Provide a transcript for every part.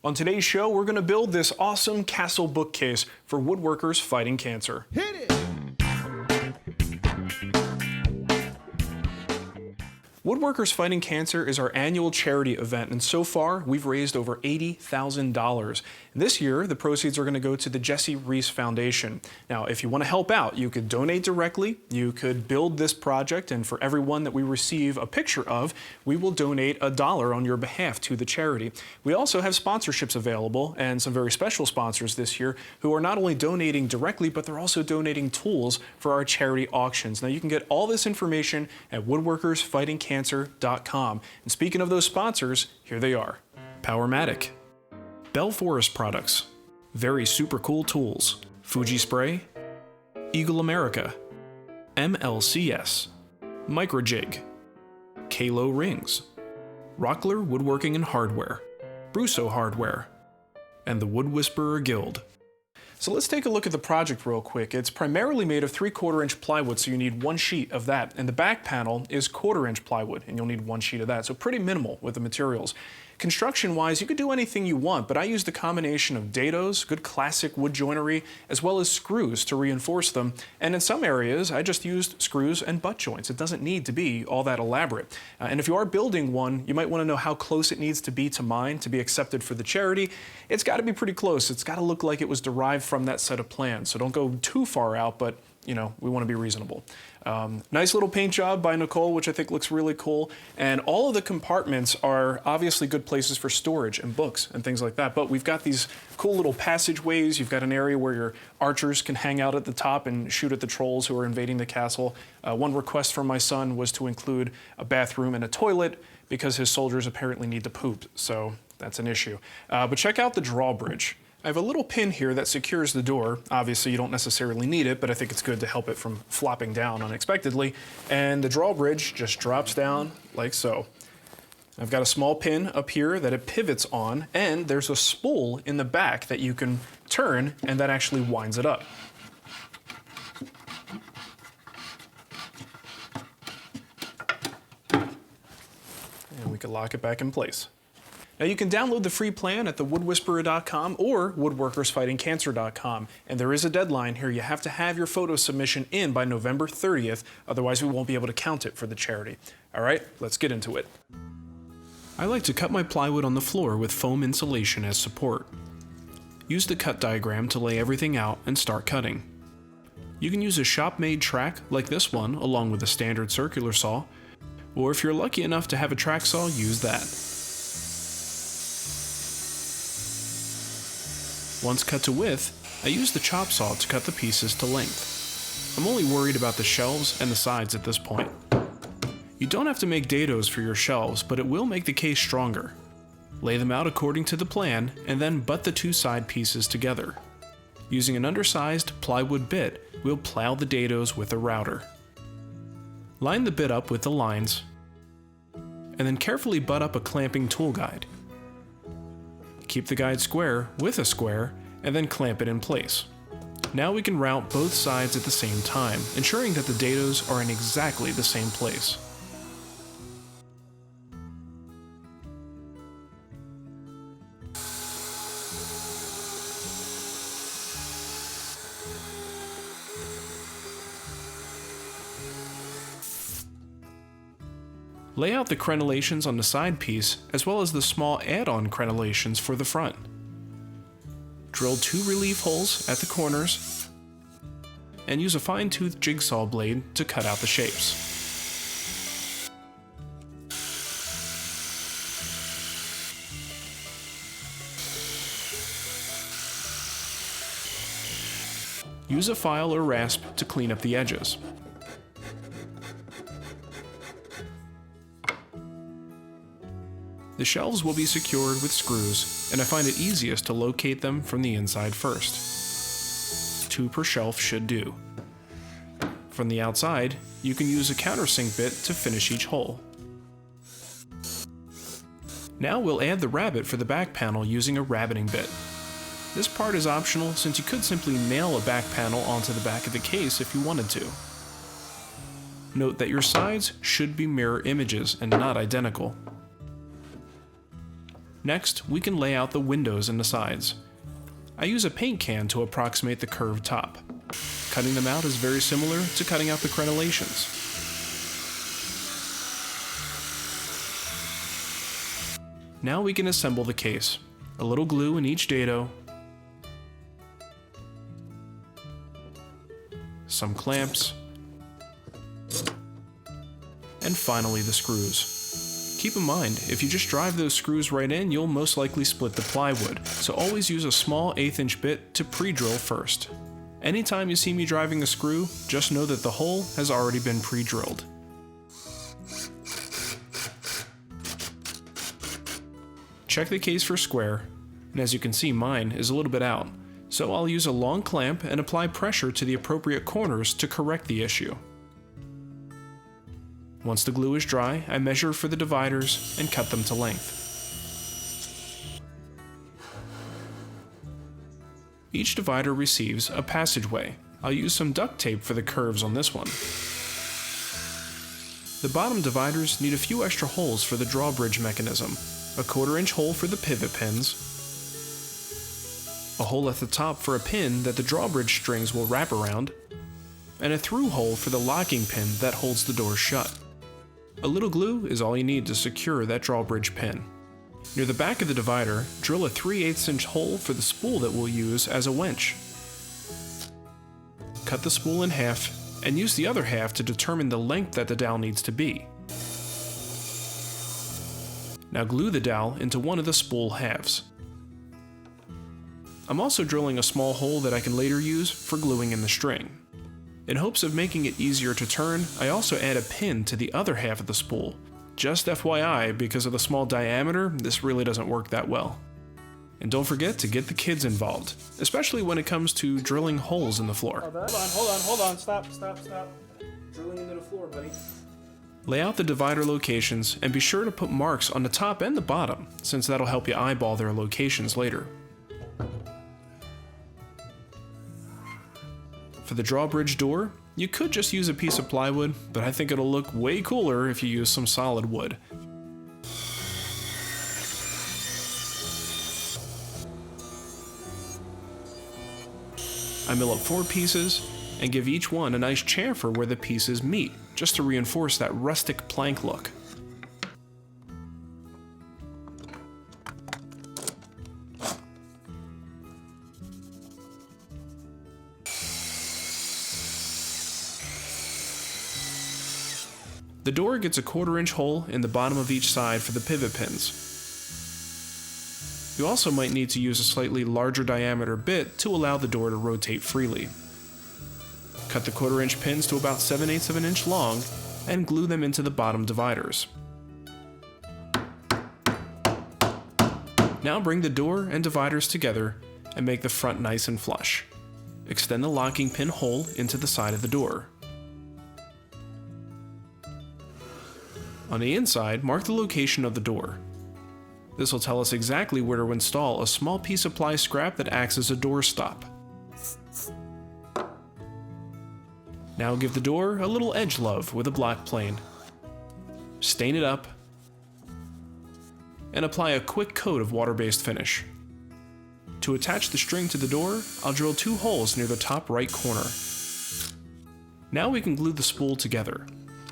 On today's show, we're going to build this awesome Castle bookcase for woodworkers fighting cancer. Hit it! Woodworkers Fighting Cancer is our annual charity event, and so far we've raised over $80,000. This year, the proceeds are going to go to the Jesse Reese Foundation. Now, if you want to help out, you could donate directly, you could build this project, and for everyone that we receive a picture of, we will donate $1 on your behalf to the charity. We also have sponsorships available, and some very special sponsors this year who are not only donating directly, but they're also donating tools for our charity auctions. Now, you can get all this information at woodworkersfightingcancer.com. And speaking of those sponsors, here they are. Powermatic, Bell Forest Products, Very Super Cool Tools, Fuji Spray, Eagle America, MLCS, Microjig, Kalo Rings, Rockler Woodworking and Hardware, Brusso Hardware, and the Wood Whisperer Guild. So let's take a look at the project real quick. It's primarily made of 3/4 inch plywood, so you need one sheet of that. And the back panel is 1/4 inch plywood, and you'll need one sheet of that. So pretty minimal with the materials. Construction-wise, you could do anything you want, but I used a combination of dados, good classic wood joinery, as well as screws to reinforce them. And in some areas, I just used screws and butt joints. It doesn't need to be all that elaborate. And if you are building one, you might want to know how close it needs to be to mine to be accepted for the charity. It's got to be pretty close. It's got to look like it was derived from that set of plans. So don't go too far out, but you know, we want to be reasonable. Nice little paint job by Nicole, which I think looks really cool. And all of the compartments are obviously good places for storage and books and things like that. But we've got these cool little passageways. You've got an area where your archers can hang out at the top and shoot at the trolls who are invading the castle. One request from my son was to include a bathroom and a toilet because his soldiers apparently need to poop. So that's an issue. But check out the drawbridge. I have a little pin here that secures the door. Obviously, you don't necessarily need it, but I think it's good to help it from flopping down unexpectedly. And the drawbridge just drops down like so. I've got a small pin up here that it pivots on, and there's a spool in the back that you can turn, and that actually winds it up. And we can lock it back in place. Now you can download the free plan at thewoodwhisperer.com or woodworkersfightingcancer.com. And there is a deadline here. You have to have your photo submission in by November 30th, otherwise we won't be able to count it for the charity. All right, let's get into it. I like to cut my plywood on the floor with foam insulation as support. Use the cut diagram to lay everything out and start cutting. You can use a shop-made track like this one along with a standard circular saw, or if you're lucky enough to have a track saw, use that. Once cut to width, I use the chop saw to cut the pieces to length. I'm only worried about the shelves and the sides at this point. You don't have to make dados for your shelves, but it will make the case stronger. Lay them out according to the plan, and then butt the two side pieces together. Using an undersized plywood bit, we'll plow the dados with a router. Line the bit up with the lines, and then carefully butt up a clamping tool guide. Keep the guide square with a square, and then clamp it in place. Now we can route both sides at the same time, ensuring that the dados are in exactly the same place. Lay out the crenellations on the side piece, as well as the small add-on crenellations for the front. Drill 2 relief holes at the corners, and use a fine-toothed jigsaw blade to cut out the shapes. Use a file or rasp to clean up the edges. The shelves will be secured with screws, and I find it easiest to locate them from the inside first. 2 per shelf should do. From the outside, you can use a countersink bit to finish each hole. Now we'll add the rabbet for the back panel using a rabbeting bit. This part is optional since you could simply nail a back panel onto the back of the case if you wanted to. Note that your sides should be mirror images and not identical. Next, we can lay out the windows and the sides. I use a paint can to approximate the curved top. Cutting them out is very similar to cutting out the crenellations. Now we can assemble the case. A little glue in each dado, some clamps, and finally the screws. Keep in mind, if you just drive those screws right in, you'll most likely split the plywood, so always use a small 1/8" bit to pre-drill first. Anytime you see me driving a screw, just know that the hole has already been pre-drilled. Check the case for square, and as you can see, mine is a little bit out, so I'll use a long clamp and apply pressure to the appropriate corners to correct the issue. Once the glue is dry, I measure for the dividers and cut them to length. Each divider receives a passageway. I'll use some duct tape for the curves on this one. The bottom dividers need a few extra holes for the drawbridge mechanism, a 1/4" hole for the pivot pins, a hole at the top for a pin that the drawbridge strings will wrap around, and a through hole for the locking pin that holds the door shut. A little glue is all you need to secure that drawbridge pin. Near the back of the divider, drill a 3/8" hole for the spool that we'll use as a winch. Cut the spool in half and use the other half to determine the length that the dowel needs to be. Now glue the dowel into one of the spool halves. I'm also drilling a small hole that I can later use for gluing in the string. In hopes of making it easier to turn, I also add a pin to the other half of the spool. Just FYI, because of the small diameter, this really doesn't work that well. And don't forget to get the kids involved, especially when it comes to drilling holes in the floor. Hold on, stop. Drilling into the floor, buddy. Lay out the divider locations and be sure to put marks on the top and the bottom, since that'll help you eyeball their locations later. For the drawbridge door, you could just use a piece of plywood, but I think it'll look way cooler if you use some solid wood. I mill up 4 pieces and give each one a nice chamfer where the pieces meet, just to reinforce that rustic plank look. The door gets a 1/4" hole in the bottom of each side for the pivot pins. You also might need to use a slightly larger diameter bit to allow the door to rotate freely. Cut the 1/4" pins to about 7/8 of an inch long and glue them into the bottom dividers. Now bring the door and dividers together and make the front nice and flush. Extend the locking pin hole into the side of the door. On the inside, mark the location of the door. This will tell us exactly where to install a small piece of ply scrap that acts as a door stop. Now give the door a little edge love with a black plane. Stain it up, and apply a quick coat of water-based finish. To attach the string to the door, I'll drill 2 holes near the top right corner. Now we can glue the spool together.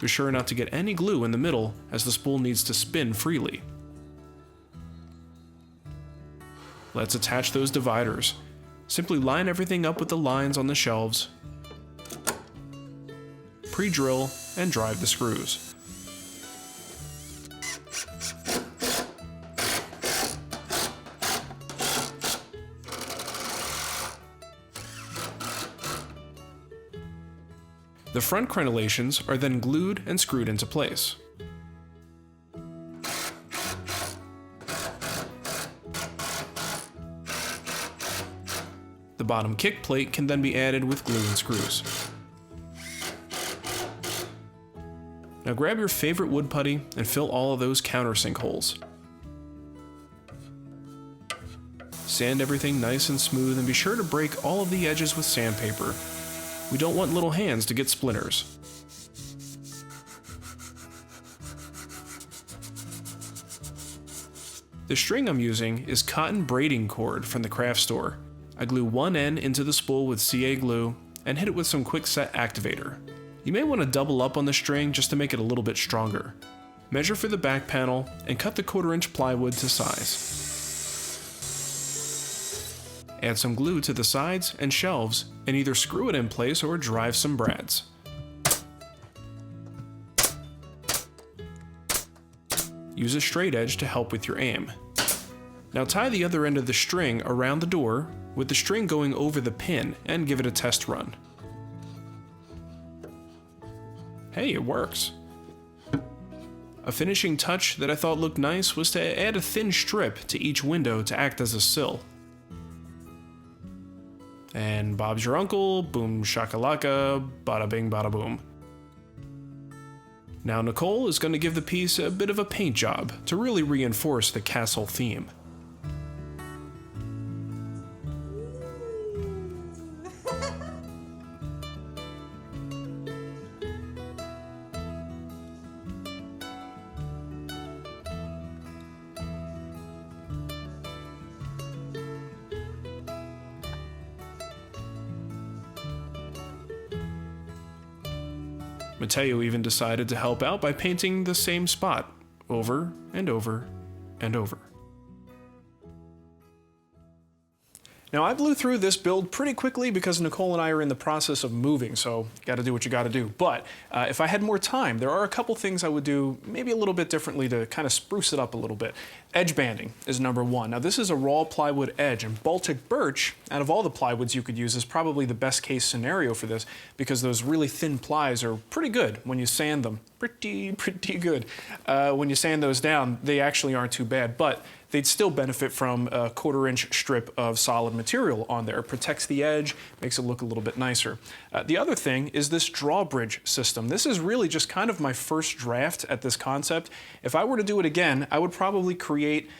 Be sure not to get any glue in the middle, as the spool needs to spin freely. Let's attach those dividers. Simply line everything up with the lines on the shelves, pre-drill, and drive the screws. The front crenellations are then glued and screwed into place. The bottom kick plate can then be added with glue and screws. Now grab your favorite wood putty and fill all of those countersink holes. Sand everything nice and smooth and be sure to break all of the edges with sandpaper. We don't want little hands to get splinters. The string I'm using is cotton braiding cord from the craft store. I glue one end into the spool with CA glue and hit it with some quick set activator. You may want to double up on the string just to make it a little bit stronger. Measure for the back panel and cut the 1/4-inch plywood to size. Add some glue to the sides and shelves and either screw it in place or drive some brads. Use a straight edge to help with your aim. Now tie the other end of the string around the door with the string going over the pin and give it a test run. Hey, it works. A finishing touch that I thought looked nice was to add a thin strip to each window to act as a sill. And Bob's your uncle, boom shakalaka, bada bing bada boom. Now Nicole is going to give the piece a bit of a paint job to really reinforce the castle theme. Mateo even decided to help out by painting the same spot over and over and over. Now I blew through this build pretty quickly because Nicole and I are in the process of moving, so gotta do what you gotta do. But if I had more time, there are a couple things I would do maybe a little bit differently to kind of spruce it up a little bit. Edge banding is number one. Now this is a raw plywood edge, and Baltic birch, out of all the plywoods you could use, is probably the best case scenario for this because those really thin plies are pretty good when you sand them. Pretty good. When you sand those down, they actually aren't too bad, but they'd still benefit from a 1/4-inch strip of solid material on there. It protects the edge, makes it look a little bit nicer. The other thing is this drawbridge system. This is really just kind of my first draft at this concept. If I were to do it again, I would probably create,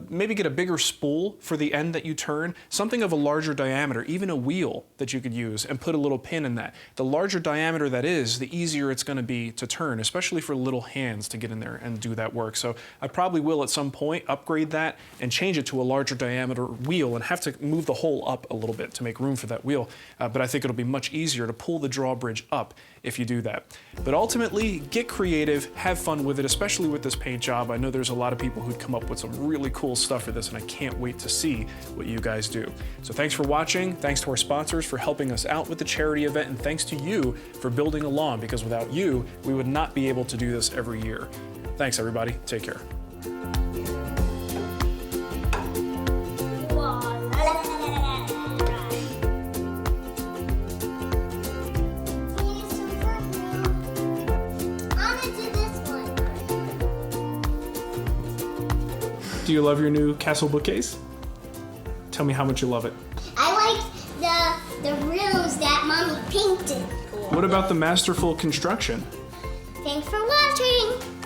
maybe get a bigger spool for the end that you turn, something of a larger diameter, even a wheel that you could use, and put a little pin in that. The larger diameter that is, the easier it's going to be to turn, especially for little hands to get in there and do that work. So I probably will at some point upgrade that and change it to a larger diameter wheel and have to move the hole up a little bit to make room for that wheel. But I think it'll be much easier to pull the drawbridge up if you do that. But ultimately, get creative, have fun with it, especially with this paint job. I know there's a lot of people who'd come up with some really cool stuff for this, and I can't wait to see what you guys do. So thanks for watching, thanks to our sponsors for helping us out with the charity event, and thanks to you for building along, because without you, we would not be able to do this every year. Thanks everybody, take care. Do you love your new Castle Bookcase? Tell me how much you love it. I like the rooms that Mommy painted. What about the masterful construction? Thanks for watching.